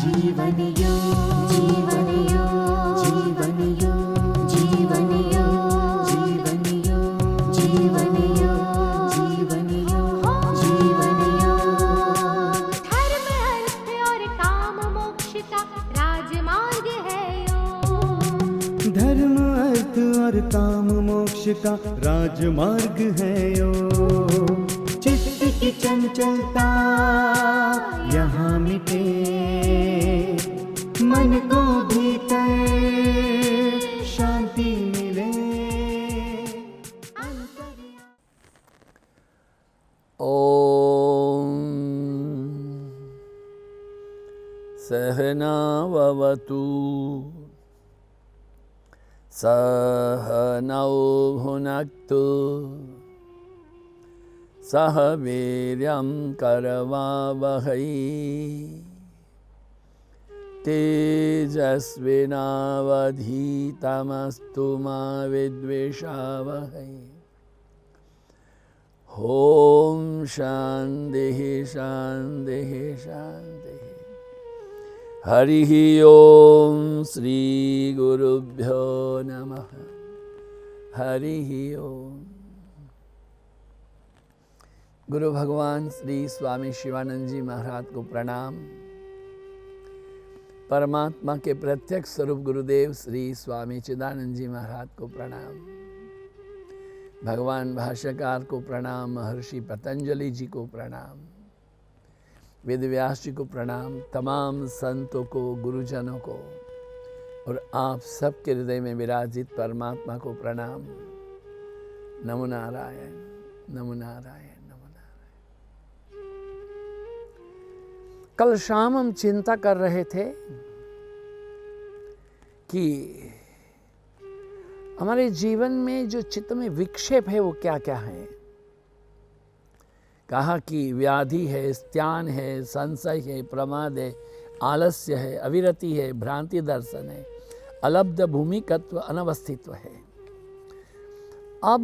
जीवन योग, जीवन योग, जीवन योग, जीवन योग, जीवन योग, जीवन योग, जीवन योग, जीवन योग। धर्म अर्थ और काम मोक्ष का राजमार्ग है योग। धर्म अर्थ और काम मोक्ष का राजमार्ग है योग। चित्त की चंचलता यहाँ मिटे, मन को भीतर शांति मिले। ओम सहना भवतु सहनौ भुनक्तु सह वीर्यं करवावहै तेजस्विनावधीतमस्तु मा विद्विषावहै। ओम शान्तिः शान्तिः शान्तिः। हरिः ओम श्री गुरुभ्यो नमः। हरिः ओम। गुरु भगवान श्री स्वामी शिवानंद जी महाराज को प्रणाम। परमात्मा के प्रत्यक्ष स्वरूप गुरुदेव श्री स्वामी चिदानंद जी महाराज को प्रणाम। भगवान भाष्यकार को प्रणाम। महर्षि पतंजलि जी को प्रणाम। वेद व्यास जी को प्रणाम। तमाम संतों को, गुरुजनों को और आप सबके हृदय में विराजित परमात्मा को प्रणाम। नमो नारायण, नमो नारायण, नमो नारायण। कल शाम हम चिंता कर रहे थे कि हमारे जीवन में जो चित्त में विक्षेप है वो क्या क्या है। कहा कि व्याधि है, स्त्यान है, संशय है, प्रमाद है, आलस्य है, अविरति है, भ्रांति दर्शन है, अलब्ध भूमिकत्व, अनवस्थित्व है। अब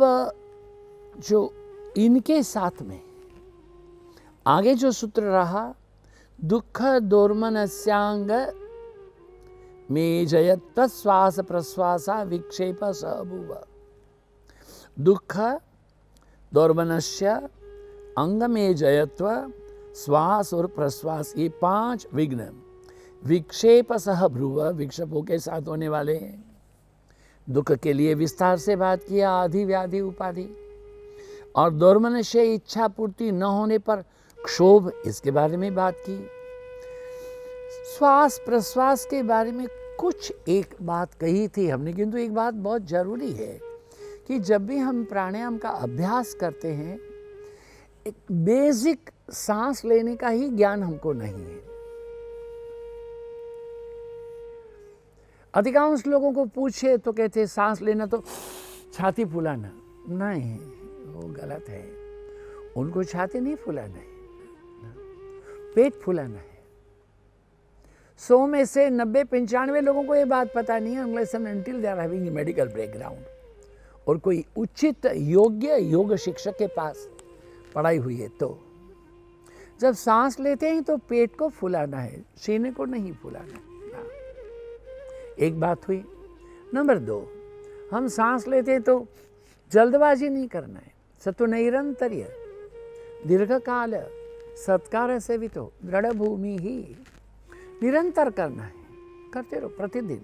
जो इनके साथ में आगे जो सूत्र रहा, दुख दोर्मनस्यांग में जयत्व श्वास प्रश्वासा विक्षेप सबुव। दुख दोर्मनस्य अंग में जयत्व, श्वास और प्रश्वास, ये 5 विघ्न विक्षेप सह भ्रुव, विक्षेपों के साथ होने वाले हैं। दुख के लिए विस्तार से बात किया, आधि व्याधि उपाधि। और दोर्मनस्य इच्छा पूर्ति न होने पर क्षोभ, इसके बारे में बात की। श्वास प्रश्वास के बारे में कुछ एक बात कही थी हमने, किंतु एक बात बहुत जरूरी है कि जब भी हम प्राणायाम का अभ्यास करते हैं, एक बेसिक सांस लेने का ही ज्ञान हमको नहीं है। अधिकांश लोगों को पूछे तो कहते हैं सांस लेना तो छाती फुलाना। नहीं, वो गलत है। उनको छाती नहीं फुलाना है, पेट फुलाना है। 100 में से 90-95 लोगों को ये बात पता नहीं है, unless and until they are having a medical background और कोई उचित योग्य योग शिक्षक के पास पढ़ाई हुई है। तो जब सांस लेते हैं तो पेट को फुलाना है, सीने को नहीं फुलाना है। एक बात हुई। नंबर 2, हम सांस लेते हैं तो जल्दबाजी नहीं करना है। सतो नैरंतर्य दीर्घ काल सत्कार सेवितो दृढ़ भूमि ही, निरंतर करना है। करते रहो, प्रतिदिन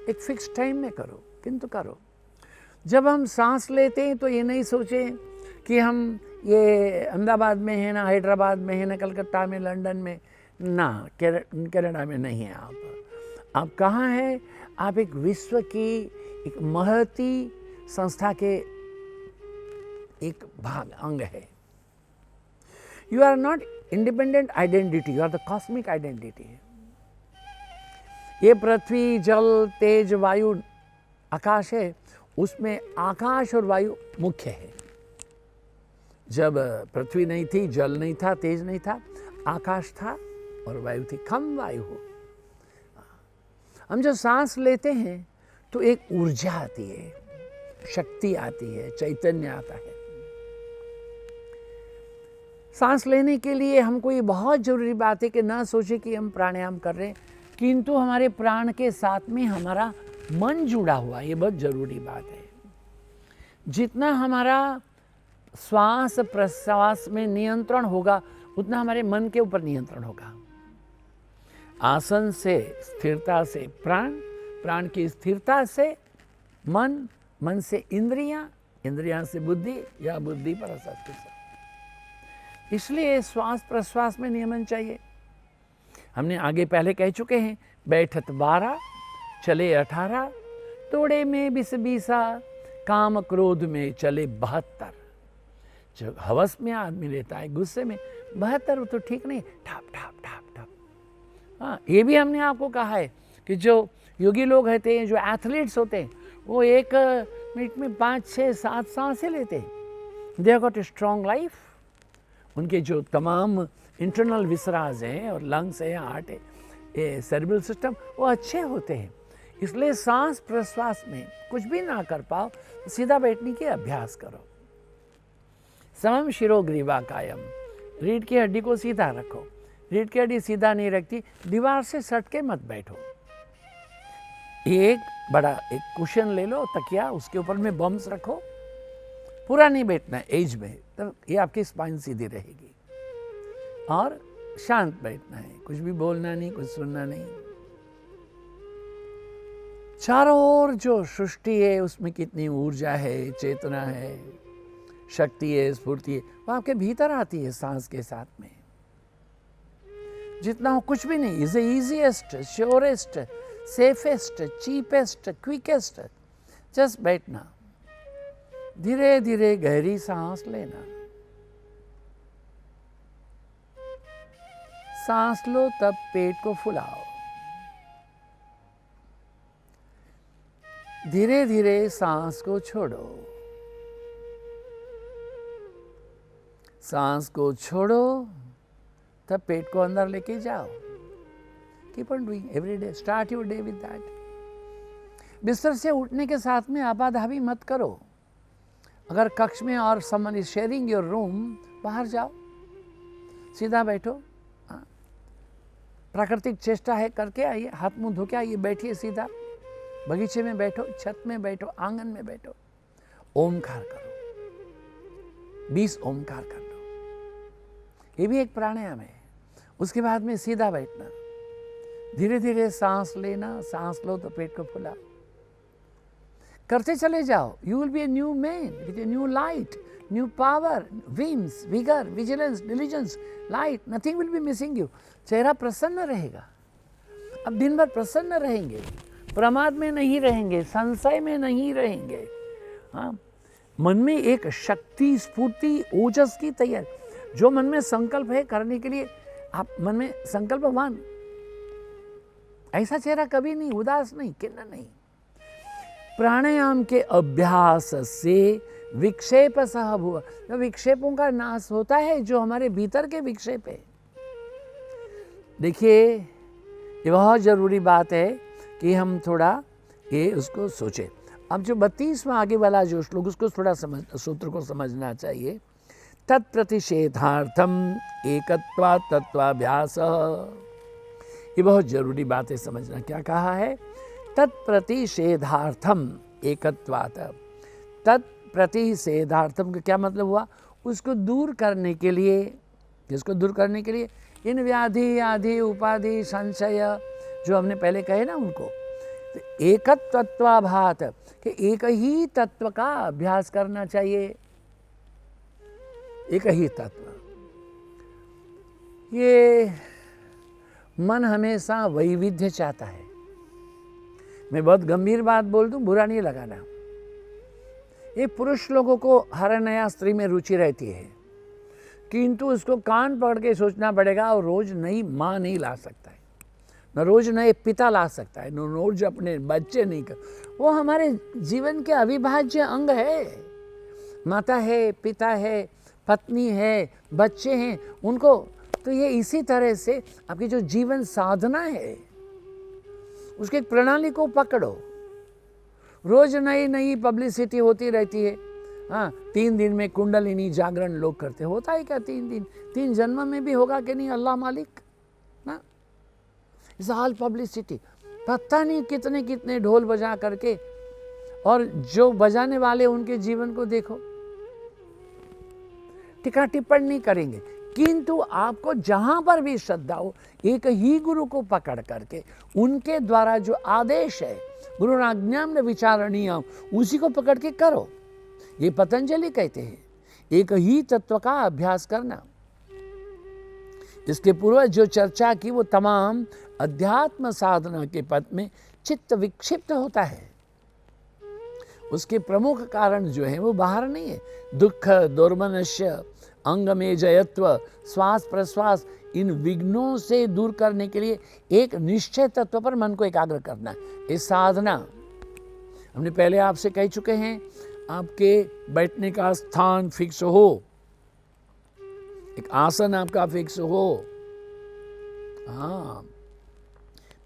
एक फिक्स टाइम में करो, किंतु करो। जब हम सांस लेते हैं तो ये नहीं सोचें कि हम ये अहमदाबाद में है ना, हैदराबाद में है ना, कलकत्ता में, लंदन में ना, कनाडा में नहीं है। आप कहाँ हैं? आप एक विश्व की एक महती संस्था के एक भाग, अंग है। You are not independent identity, you are the cosmic identity. ये पृथ्वी, जल, तेज, वायु, आकाश है, उसमें आकाश और वायु मुख्य है। जब पृथ्वी नहीं थी, जल नहीं था, तेज नहीं था, आकाश था और वायु थी। खम वायु हो। हम जो सांस लेते हैं तो एक ऊर्जा आती है, शक्ति आती है, चैतन्य आता है। सांस लेने के लिए हमको ये बहुत ज़रूरी बात है कि ना सोचे कि हम प्राणायाम कर रहे हैं, किंतु हमारे प्राण के साथ में हमारा मन जुड़ा हुआ, ये बहुत ज़रूरी बात है। जितना हमारा श्वास प्रश्वास में नियंत्रण होगा, उतना हमारे मन के ऊपर नियंत्रण होगा। आसन से स्थिरता से प्राण, प्राण की स्थिरता से मन, मन से इंद्रियां, इंद्रियां से बुद्धि, या बुद्धि पर असर। इसलिए श्वास प्रश्वास में नियमन चाहिए। हमने आगे पहले कह चुके हैं, बैठत 12 चले 18, तोड़े में 20, काम क्रोध में चले 72। जो हवस में आदमी लेता है, गुस्से में 72, तो ठीक नहीं, ठाप ठाप ठाप ठाप। हाँ, ये भी हमने आपको कहा है कि जो योगी लोग होते हैं, जो एथलीट्स होते हैं, वो 1 मिनट में 5, 6, 7 सांसें लेते हैं। They have got a strong life. उनके जो तमाम इंटरनल विसराज हैं और लंग्स हैं, हार्ट है, ये सेरेब्रल सिस्टम, वो अच्छे होते हैं। इसलिए सांस प्रश्वास में कुछ भी ना कर पाओ तो सीधा बैठने की अभ्यास करो। समम शिरो ग्रीवा कायम, रीढ़ की हड्डी को सीधा रखो। रीढ़ की हड्डी सीधा नहीं रखती, दीवार से सट के मत बैठो। एक बड़ा एक कुशन ले लो, तकिया, उसके ऊपर में बम्स रखो। पूरा नहीं बैठना है एज में, तो ये आपकी स्पाइन सीधी रहेगी। और शांत बैठना है, कुछ भी बोलना नहीं, कुछ सुनना नहीं। चारों ओर जो सृष्टि है उसमें कितनी ऊर्जा है, चेतना है, शक्ति है, स्फूर्ति है, वो आपके भीतर आती है सांस के साथ में। जितना हो कुछ भी नहीं, is the easiest, surest, safest, cheapest, quickest. Just बैठना, धीरे धीरे गहरी सांस लेना। सांस लो तब पेट को फुलाओ। धीरे धीरे सांस को छोड़ो। सांस को छोड़ो तब पेट को अंदर लेके जाओ। Keep on doing every day, start your day with that. बिस्तर से उठने के साथ में आपाधापी मत करो। अगर कक्ष में और someone is sharing your room, बाहर जाओ, सीधा बैठो। प्राकृतिक चेष्टा है, करके आइए, हाथ मुंह धो के आइए, बैठिए सीधा। बगीचे में बैठो, छत में बैठो, आंगन में बैठो, ओमकार करो, 20 ओमकार कर लो। ये भी एक प्राणायाम है। उसके बाद में सीधा बैठना, धीरे धीरे सांस लेना। सांस लो तो पेट को फुला, करते चले जाओ। You will be a new man with a new light, new power, vims, vigour, vigilance, diligence, light, nothing will be missing you. चेहरा प्रसन्न रहेगा। अब दिन भर प्रसन्न रहेंगे, प्रमाद में नहीं रहेंगे, संशय में नहीं रहेंगे। हाँ, मन में एक शक्ति, स्फूर्ति, ओजस की तैयारी। जो मन में संकल्प है करने के लिए, आप मन में संकल्पवान, ऐसा चेहरा कभी नहीं, उदास नहीं, खिन्न नहीं। प्राणायाम के अभ्यास से विक्षेप सह भुव, विक्षेपों का नाश होता है, जो हमारे भीतर के विक्षेप है। देखिए, ये बहुत जरूरी बात है कि हम थोड़ा ये उसको सोचें। अब जो 32वां आगे वाला जो श्लोक, उसको थोड़ा सूत्र को समझना चाहिए। तत्प्रतिषेधार्थम एकत्वात् तत्वाभ्यास, ये बहुत जरूरी बात है समझना। क्या कहा है? तत्प्रतिषेधार्थम एकत्वात्। तत्प्रतिषेधार्थम का क्या मतलब हुआ? उसको दूर करने के लिए, जिसको दूर करने के लिए इन व्याधि, आदि, उपाधि, संशय जो हमने पहले कहे ना, उनको तो एकत्वत्वाभात, कि एक ही तत्व का अभ्यास करना चाहिए। एक ही तत्व। ये मन हमेशा वैविध्य चाहता है। मैं बहुत गंभीर बात बोल दूं, बुरा नहीं लगाना। ये पुरुष लोगों को हर नया स्त्री में रुचि रहती है, किंतु उसको कान पकड़ के सोचना पड़ेगा। और रोज नई माँ नहीं ला सकता है, न रोज नए पिता ला सकता है, न रोज अपने बच्चे नहीं कर। वो हमारे जीवन के अविभाज्य अंग है। माता है, पिता है, पत्नी है, बच्चे हैं, उनको तो ये इसी तरह से आपकी जो जीवन साधना है, उसकी एक प्रणाली को पकड़ो। रोज नई नई पब्लिसिटी होती रहती है, हाँ, 3 दिन में कुंडलिनी जागरण लोग करते, होता है क्या 3 दिन? 3 जन्म में भी होगा कि नहीं, अल्लाह मालिक ना। इट्स ऑल पब्लिसिटी, पता नहीं कितने कितने ढोल बजा करके, और जो बजाने वाले उनके जीवन को देखो, टीका टिप्पणी करेंगे। किंतु आपको जहां पर भी श्रद्धा हो, एक ही गुरु को पकड़ करके उनके द्वारा जो आदेश है, गुरुराज्ञां विचारणीयम्, उसी को पकड़ के करो। ये पतंजलि कहते हैं, एक ही तत्व का अभ्यास करना। इसके पूर्व जो चर्चा की वो तमाम अध्यात्म साधना के पथ में चित्त विक्षिप्त होता है। उसके प्रमुख कारण जो है वो बाहर नहीं है। दुख, दुर्मनस्य, अंग में जयत्व, श्वास प्रश्वास, इन विघ्नों से दूर करने के लिए एक निश्चय तत्व पर मन को एकाग्र करना है। ये साधना हमने पहले आपसे कह चुके हैं। आपके बैठने का स्थान फिक्स हो, एक आसन आपका फिक्स हो। हाँ,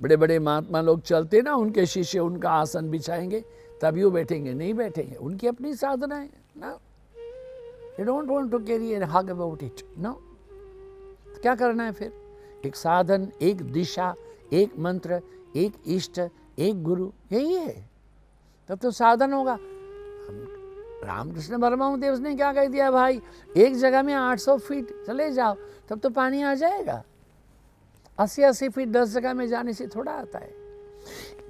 बड़े बड़े महात्मा लोग चलते ना, उनके शिष्य उनका आसन बिछाएंगे तभी वो बैठेंगे, नहीं बैठेंगे, उनकी अपनी साधना है ना। They don't want to carry a hug about it, no? तो क्या करना है फिर? एक साधन, एक दिशा, एक मंत्र, एक इष्ट, एक गुरु, यही है, तब तो साधन होगा। रामकृष्ण परमहंस ने क्या कह दिया भाई, एक जगह में 800 फीट चले जाओ तब तो पानी आ जाएगा। 80-80 फीट 10 जगह में जाने से थोड़ा आता है।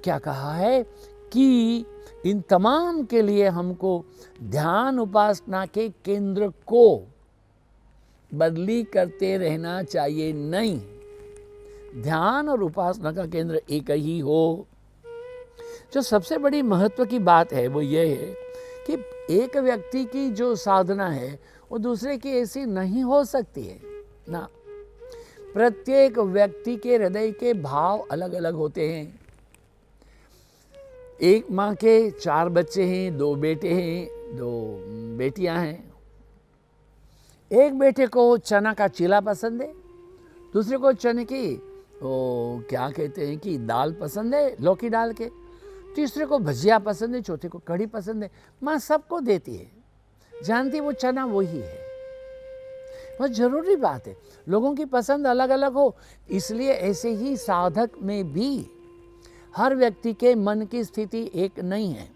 क्या कहा है कि इन तमाम के लिए हमको ध्यान उपासना के केंद्र को बदली करते रहना चाहिए नहीं। ध्यान और उपासना का केंद्र एक ही हो। जो सबसे बड़ी महत्व की बात है वो ये है कि एक व्यक्ति की जो साधना है वो दूसरे की ऐसी नहीं हो सकती है ना। प्रत्येक व्यक्ति के हृदय के भाव अलग अलग होते हैं। एक माँ के 4 बच्चे हैं, 2 बेटे हैं, 2 बेटियां हैं। एक बेटे को चना का चीला पसंद है, दूसरे को चने की क्या कहते हैं कि दाल पसंद है, लौकी डाल के, तीसरे को भजिया पसंद है, चौथे को कढ़ी पसंद है। माँ सबको देती है, जानती वो चना वही है। बहुत जरूरी बात है, लोगों की पसंद अलग अलग हो। इसलिए ऐसे ही साधक में भी हर व्यक्ति के मन की स्थिति एक नहीं है,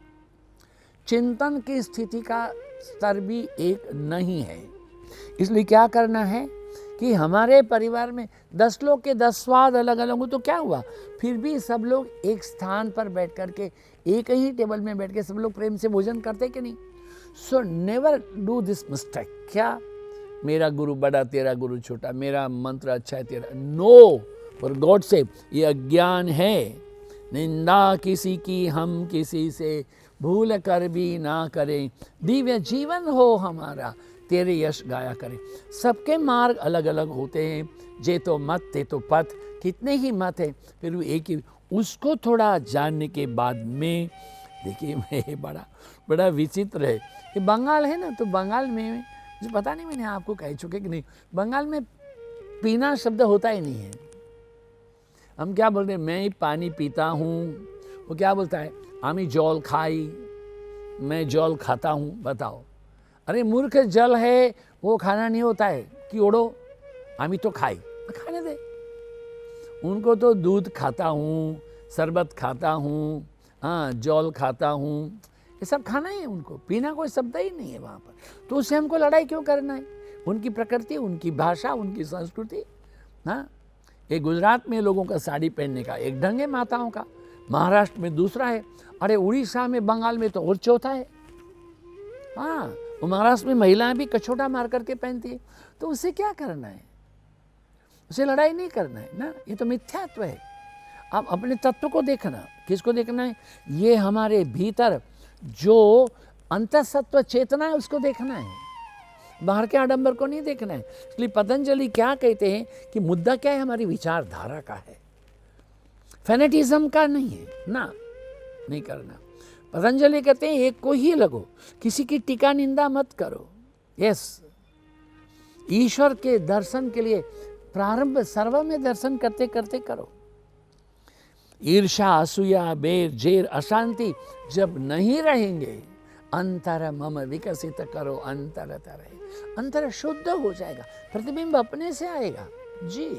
चिंतन की स्थिति का स्तर भी एक नहीं है। इसलिए क्या करना है कि हमारे परिवार में 10 लोग के 10 स्वाद अलग अलग हो तो क्या हुआ, फिर भी सब लोग एक स्थान पर बैठ करके, एक ही टेबल में बैठ के सब लोग प्रेम से भोजन करते कि नहीं। So never do this mistake. क्या मेरा गुरु बड़ा, तेरा गुरु छोटा, मेरा मंत्र अच्छा है, तेरा नो, फॉर गॉड से ये अज्ञान है। निंदा किसी की हम किसी से भूल कर भी ना करें, दिव्य जीवन हो हमारा तेरे यश गाया करें। सबके मार्ग अलग अलग होते हैं, जे तो मत ते तो पथ, कितने ही मत है फिर वो एक ही। उसको थोड़ा जानने के बाद में देखिए बड़ा विचित्र है कि बंगाल है ना, तो बंगाल में मुझे पता नहीं, मैंने आपको कह चुके कि नहीं, बंगाल में पीना शब्द होता ही नहीं है। हम क्या बोलते हैं, मैं पानी पीता हूँ, वो क्या बोलता है, आमी जल खाई, मैं जल खाता हूँ। बताओ, अरे मूर्ख, जल है वो खाना नहीं होता है कि ओढ़ो, आमी तो खाई, खाने दे। उनको तो दूध खाता हूँ, शरबत खाता हूँ, हाँ जल खाता हूँ, ये सब खाना ही है उनको, पीना कोई शब्द ही नहीं है वहाँ पर। तो उससे हमको लड़ाई क्यों करना है? उनकी प्रकृति, उनकी भाषा, उनकी संस्कृति। हाँ, ये गुजरात में लोगों का साड़ी पहनने का एक ढंग है, माताओं का, महाराष्ट्र में दूसरा है, अरे उड़ीसा में, बंगाल में तो और चौथा है। हाँ, वो महाराष्ट्र में महिलाएं भी कछोटा मार करके पहनती है, तो उससे क्या करना है? उसे लड़ाई नहीं करना है ना, ये तो मिथ्यात्व है। आप अपने तत्व को देखना, किसको देखना है? ये हमारे भीतर जो अंतःसत्व चेतना है उसको देखना है, बाहर के आडंबर को नहीं देखना है। इसलिए पतंजलि क्या कहते हैं कि मुद्दा क्या है, हमारी विचारधारा का है, फेनेटिज्म का नहीं है ना, नहीं करना। पतंजलि कहते हैं एक को ही लगो, किसी की टीका निंदा मत करो। यस, ईश्वर के दर्शन के लिए प्रारंभ सर्व में दर्शन करते करते करो। ईर्ष्या, असूया, बेर, जेर, अशांति जब नहीं रहेंगे, अंतर मम विकसित करो अंतर तरह, अंतर शुद्ध हो जाएगा, प्रतिबिंब अपने से आएगा। जी,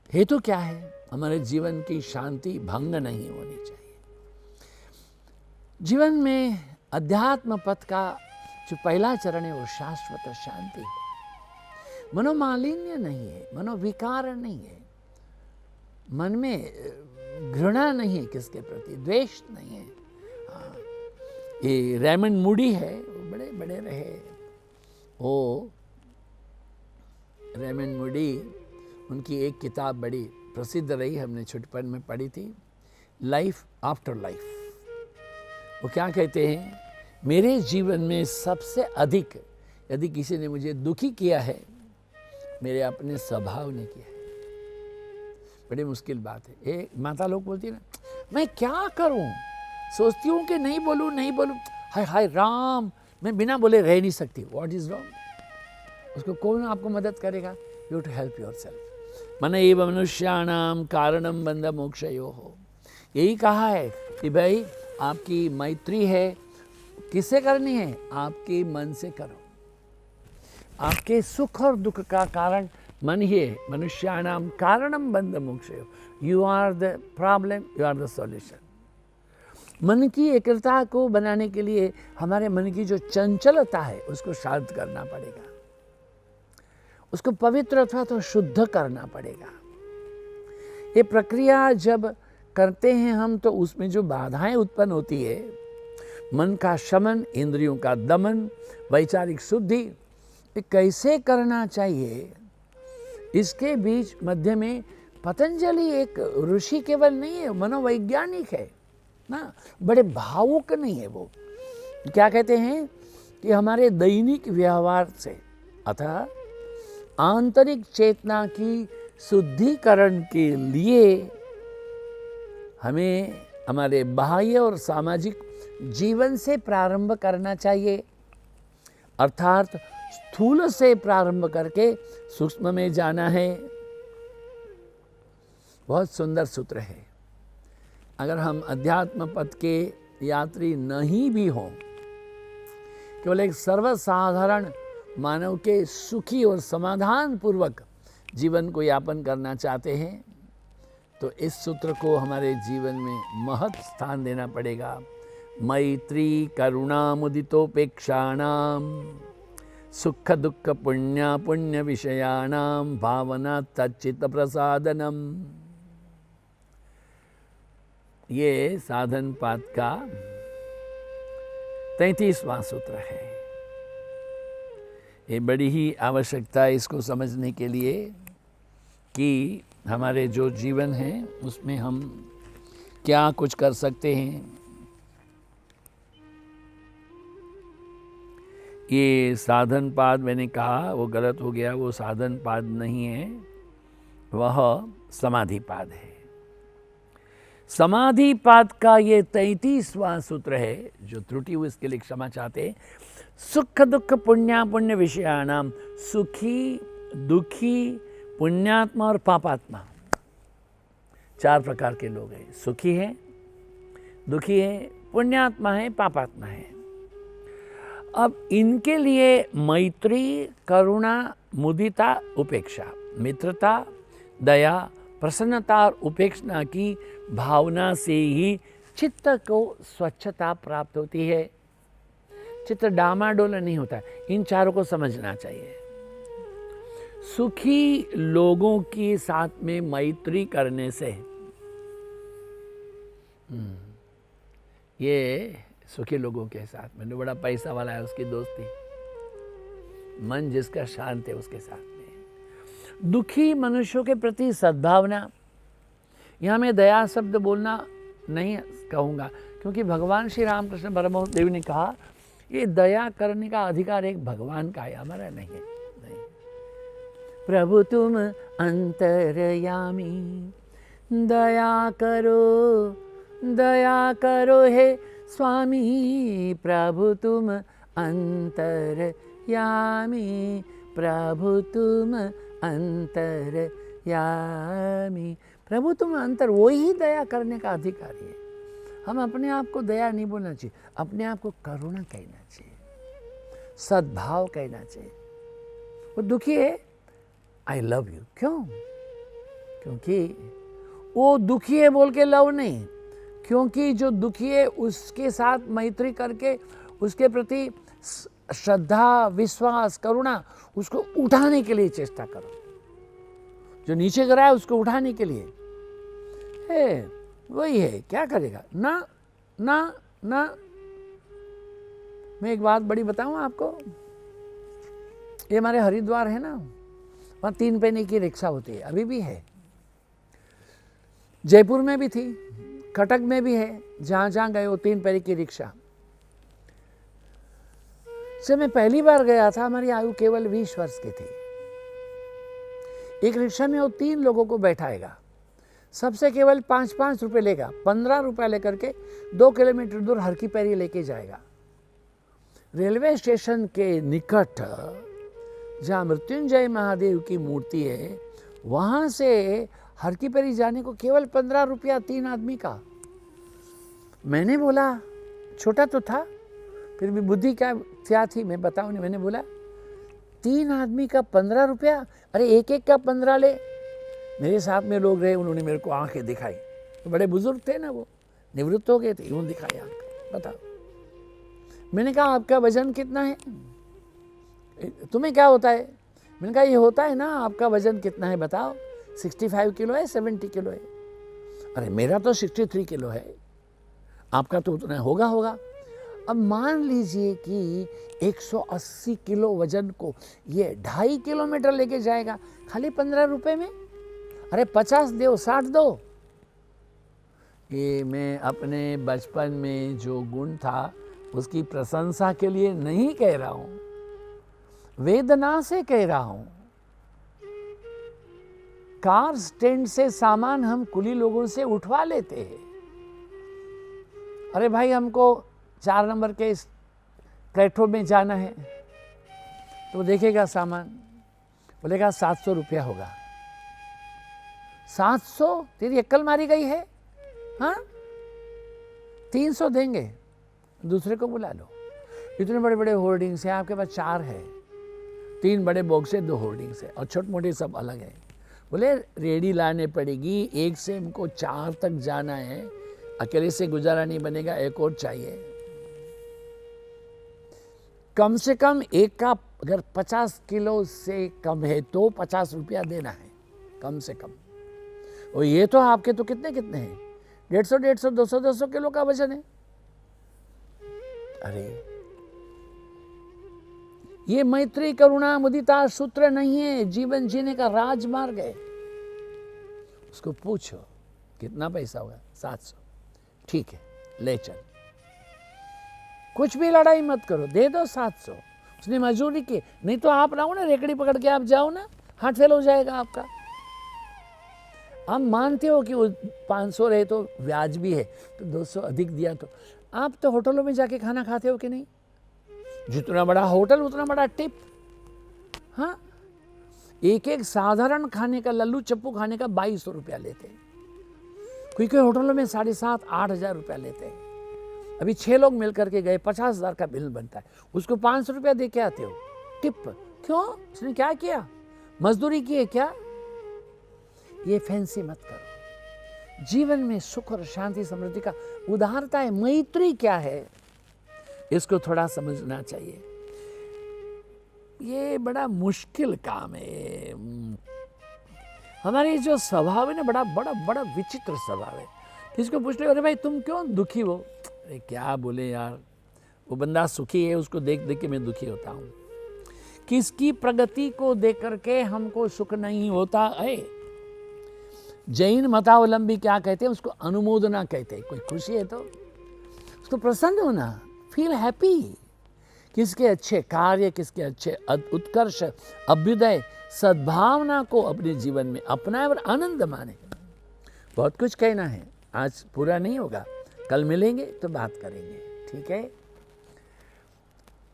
हेतु क्या है? हमारे जीवन की शांति भंग नहीं होनी चाहिए। जीवन में अध्यात्म पथ का जो पहला चरण है वो शाश्वत शांति है। मनोमालिन्य नहीं है, मनोविकार नहीं है, मन में घृणा नहीं है, किसके प्रति द्वेष नहीं है। हाँ, ये रेमंड मूडी है, वो बड़े बड़े रहे, वो रेमंड मूडी, उनकी एक किताब बड़ी प्रसिद्ध रही, हमने छोटेपन में पढ़ी थी, लाइफ आफ्टर लाइफ। वो क्या कहते हैं, मेरे जीवन में सबसे अधिक यदि किसी ने मुझे दुखी किया है, मेरे अपने स्वभाव ने किया है। बड़ी मुश्किल बात है। एक माता लोग बोलती है ना, मैं क्या करूं, सोचती हूं कि नहीं बोलूं नहीं बोलूं, हाय हाय राम, मैं बिना बोले रह नहीं सकती। What is wrong? उसको कौन आपको मदद करेगा? You to help yourself. मन एव मनुष्याणाम कारणम बंध मोक्षयो हो। यही कहा है कि भाई आपकी मैत्री है, किससे करनी है? आपके मन से करो। आपके सुख और दुख का कारण मन ही है। मनुष्याणाम कारणम बंध मोक्षयो। You are the problem, you are the solution. मन की एकाग्रता को बनाने के लिए हमारे मन की जो चंचलता है उसको शांत करना पड़ेगा, उसको पवित्र अथवा तो शुद्ध करना पड़ेगा। ये प्रक्रिया जब करते हैं हम तो उसमें जो बाधाएं उत्पन्न होती है, मन का शमन, इंद्रियों का दमन, वैचारिक शुद्धि, ये कैसे करना चाहिए, इसके बीच मध्य में पतंजलि एक ऋषि केवल नहीं है, मनोवैज्ञानिक है ना, बड़े भावुक नहीं है। वो क्या कहते हैं कि हमारे दैनिक व्यवहार से अतः आंतरिक चेतना की शुद्धिकरण के लिए हमें हमारे बाह्य और सामाजिक जीवन से प्रारंभ करना चाहिए, अर्थात स्थूल से प्रारंभ करके सूक्ष्म में जाना है। बहुत सुंदर सूत्र है। अगर हम अध्यात्म पथ के यात्री नहीं भी हों, केवल एक सर्वसाधारण मानव के सुखी और समाधान पूर्वक जीवन को यापन करना चाहते हैं, तो इस सूत्र को हमारे जीवन में महत् स्थान देना पड़ेगा। मैत्री करुणा मुदितोपेक्षाणाम सुख दुख पुण्य पुण्य विषयाणाम भावना तच्चित प्रसादनम। ये साधन पाद का 33वां सूत्र है। ये बड़ी ही आवश्यकता है इसको समझने के लिए कि हमारे जो जीवन है उसमें हम क्या कुछ कर सकते हैं। ये साधन पाद मैंने कहा वो गलत हो गया, वो साधन पाद नहीं है, वह समाधि पाद है। समाधि पाद का ये 33वां सूत्र है, जो त्रुटि हुई इसके लिए क्षमा चाहते हैं। सुख दुख पुण्य पुण्य विषयाणाम, सुखी दुखी पुण्यात्मा और पापात्मा, 4 प्रकार के लोग हैं। सुखी हैं, दुखी हैं, पुण्यात्मा है, पापात्मा है। अब इनके लिए मैत्री करुणा मुदिता उपेक्षा, मित्रता दया प्रसन्नता और उपेक्षा की भावना से ही चित्त को स्वच्छता प्राप्त होती है। चित्त डामाडोल नहीं होता। इन चारों को समझना चाहिए। सुखी लोगों के साथ में मैत्री करने से ये सुखी लोगों के साथ में, जो बड़ा पैसा वाला है उसकी दोस्ती, मन जिसका शांत है उसके साथ में। दुखी मनुष्यों के प्रति सद्भावना, यहाँ मैं दया शब्द बोलना नहीं कहूँगा, क्योंकि भगवान श्री रामकृष्ण परमहंस देव ने कहा ये दया करने का अधिकार एक भगवान का है, हमारा नहीं है। नहीं। प्रभु तुम अंतर्यामी, दया करो हे स्वामी। प्रभु तुम अंतर्यामी, प्रभु तुम अंतर्यामी। प्रभु तुम अंतर, वो ही दया करने का अधिकारी है। हम अपने आप को दया नहीं बोलना चाहिए, अपने आप को करुणा कहना चाहिए, सद्भाव कहना चाहिए। वो दुखी है, आई लव यू। क्यों? क्योंकि वो दुखी है बोल के लव नहीं, क्योंकि जो दुखी है उसके साथ मैत्री करके उसके प्रति श्रद्धा, विश्वास, करुणा, उसको उठाने के लिए चेष्टा करो। जो नीचे गिरा है उसको उठाने के लिए है, वही है। क्या करेगा? ना ना ना। मैं एक बात बड़ी बताऊं आपको, ये हमारे हरिद्वार है ना, वहाँ 3 पैसे की रिक्शा होती है, अभी भी है। जयपुर में भी थी, कटक में भी है, जहाँ जहाँ गए वो 3 पैसे की रिक्शा। जब मैं पहली बार गया था, हमारी आयु केवल 20 वर्ष की थी। एक रिक्शा में वो 3 लोगों को बैठाएगा, सबसे केवल 5-5 रुपए लेगा, 15 रुपए लेकर के 2 किलोमीटर दूर हर की पैरी लेके जाएगा। रेलवे स्टेशन के निकट जहाँ मृत्युंजय महादेव की मूर्ति है, वहाँ से हर की पैरी जाने को केवल 15 रुपया 3 आदमी का। मैंने बोला, छोटा तो था फिर भी बुद्धि क्या थी मैं बताऊँ नहीं, मैंने बोला 3 आदमी का 15 रुपया, अरे एक एक का 15 ले। मेरे साथ में लोग रहे, उन्होंने मेरे को आंखें दिखाई, तो बड़े बुजुर्ग थे ना, वो निवृत्त हो गए थे, यूँ दिखाई आंख। बताओ, मैंने कहा आपका वजन कितना है, तुम्हें क्या होता है? मैंने कहा ये होता है ना, आपका वजन कितना है बताओ, 65 किलो है, 70 किलो है? अरे मेरा तो 63 किलो है, आपका तो उतना होगा। अब मान लीजिए कि 180 किलो वजन को ये 2.5 किलोमीटर लेके जाएगा खाली 15 रुपए में। अरे 50 दो, 60 दो। ये मैं अपने बचपन में जो गुण था उसकी प्रशंसा के लिए नहीं कह रहा हूं, वेदना से कह रहा हूं। कार स्टैंड से सामान हम कुली लोगों से उठवा लेते हैं। अरे भाई हमको 4 नंबर के इस प्लेटफॉर्म में जाना है, तो देखेगा सामान, बोलेगा 700 रुपया होगा। 700? तेरी अक्ल मारी गई है? हाँ, 300 देंगे, दूसरे को बुला लो। इतने बड़े बड़े होर्डिंग्स हैं, आपके पास 4 है, 3 बड़े बॉक्स है, 2 होर्डिंग्स है, और छोटे मोटे सब अलग है। बोले रेडी लाने पड़ेगी, 1 से हमको 4 तक जाना है, अकेले से गुजारा नहीं बनेगा, एक और चाहिए। कम से कम एक का अगर 50 किलो से कम है तो 50 रुपया देना है, कम से कम। और ये तो आपके तो कितने हैं, 150, 200 किलो का वजन है। अरे ये मैत्री, करुणा, मुदिता सूत्र नहीं है, जीवन जीने का राजमार्ग है। उसको पूछो कितना पैसा होगा, 700, ठीक है ले चल। कुछ भी लड़ाई मत करो, दे दो 700। उसने मजदूरी की, नहीं तो आप लाओ ना, रेकड़ी पकड़ के आप जाओ ना, हाथ फेल हो जाएगा आपका। आप मानते हो कि वो 500 रहे तो ब्याज भी है, तो 200 अधिक दिया। तो आप तो होटलों में जाके खाना खाते हो कि नहीं? जितना बड़ा होटल उतना बड़ा टिप। हाँ, एक साधारण खाने का, लल्लू चप्पू खाने का 2200 रुपया लेते हैं। कोई होटलों में 7,500-8 हज़ार रुपया लेते हैं। अभी 6 लोग मिलकर के गए, 50,000 का बिल बनता है, उसको 500 रुपया दे के आते हो टिप। क्यों? उसने क्या किया? मजदूरी की है क्या? ये फैंसी मत करो। जीवन में सुख और शांति, समृद्धि का उदारता है, मैत्री क्या है, इसको थोड़ा समझना चाहिए। ये बड़ा मुश्किल काम है। हमारी जो स्वभाव है ना, बड़ा विचित्र स्वभाव है। किसको पूछ ले, अरे भाई तुम क्यों दुखी हो? अरे क्या बोले यार, वो बंदा सुखी है, उसको देख देख के मैं दुखी होता हूँ। किसकी प्रगति को देख करके हमको सुख नहीं होता है। जैन मतावलंबी क्या कहते हैं, उसको अनुमोदना कहते हैं। कोई खुशी है तो उसको प्रसन्न होना, फील हैप्पी। किसके अच्छे कार्य, किसके अच्छे उत्कर्ष, अभ्युदय, सद्भावना को अपने जीवन में अपनाए और आनंद माने। बहुत कुछ कहना है, आज पूरा नहीं होगा, कल मिलेंगे तो बात करेंगे, ठीक है।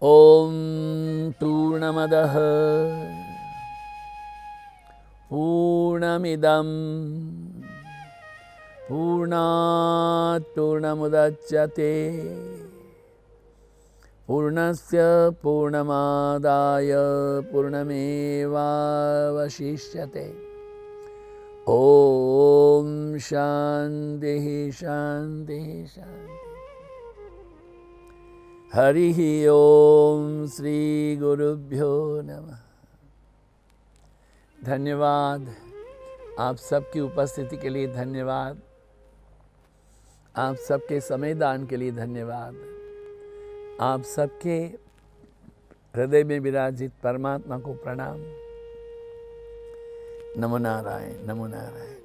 ओम पूर्णमदः पूर्णमिदं पूर्णात् पूर्णमुदच्यते पूर्णस्य पूर्णमादाय पूर्णमेवावशिष्यते। ओम शांति शांति शांति। हरि ओम श्री गुरुभ्यो नमः। धन्यवाद, आप सबकी उपस्थिति के लिए धन्यवाद, आप सबके समय दान के लिए धन्यवाद, आप सबके हृदय में विराजित परमात्मा को प्रणाम। नमो नारायण, नमो नारायण।